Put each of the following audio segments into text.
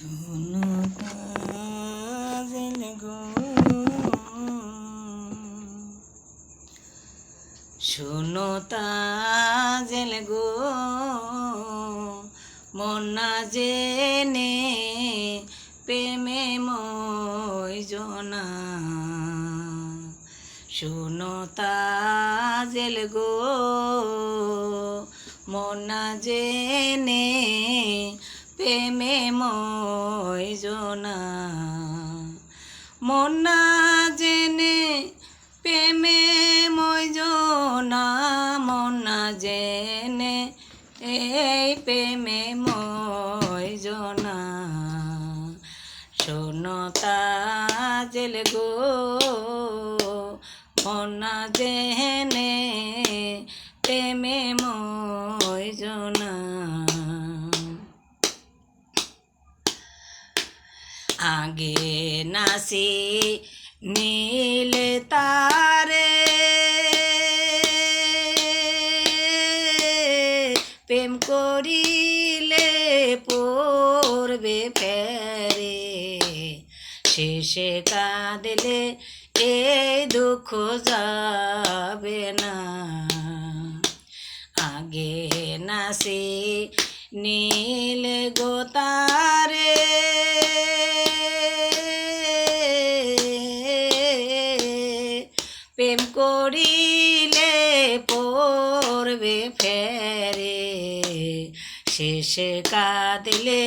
শোনো কাজল গো, শোনো তাজেল গো, মন না জেনে প্রেমে মই জনা। শোনো তাজেল গো, মন না জেনে প্রেমে মই জনা। মন না জেনে প্রেমে মই জনা, মন না জেনে এই প্রেমে মই জনা। শোনো তাজেল গো, মন না জেনে প্রেমে মই জনা। আগে নাসি নীলে তারে, প্রেম করিলে পড়বে ফেরে। শেষে কাঁদলে এই দুঃখ যাবে না। আগে নাসি নীল গো তারে, প্রেম করিলে পড়বে ফেরে। শেষে কাঁদলে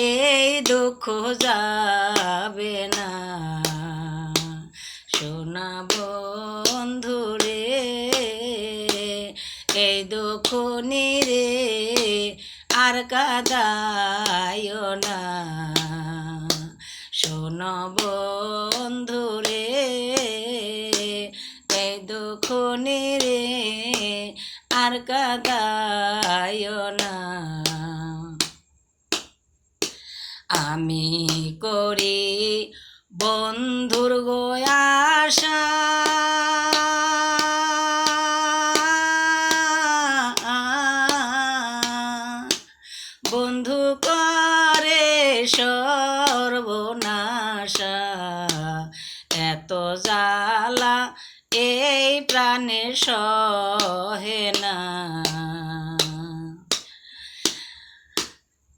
এই দুঃখ যাবে না। শোনা বন্ধুরে এই দুঃখ নিরে আর কাঁদায় না। শোনো বন্ধুরে এই দুঃখ নিরে আর কাঁদায় না। আমি করি বন্ধুর গো আশা, বন্ধু করে সর্বনাশা। এত জ্বালা এই প্রাণে সহে না।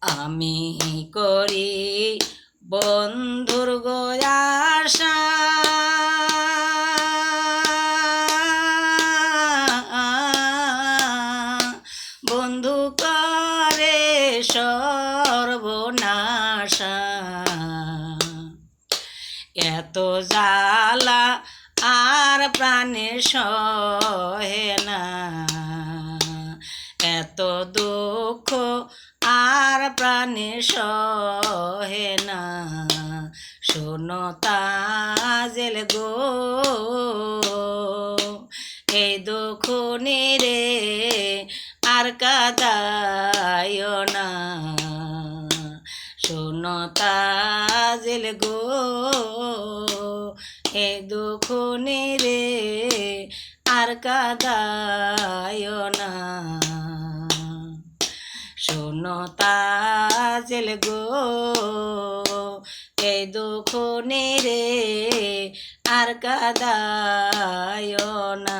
আমি করি বন্ধুর গো আশা, বন্ধু করে সর্বনাশা। এত জ্বালা আর প্রাণে সহে না। এত দুঃখ আর প্রাণে সহে না। শোনো তাজেল গো, এই দুঃখ নিরে আর কাঁদায় না। শোনো তাজেল গো, এই দুঃখ নিরে আর কাঁদায় না। শোনো তাজেল গো, এই দুঃখ নিরে আর কাঁদায় না।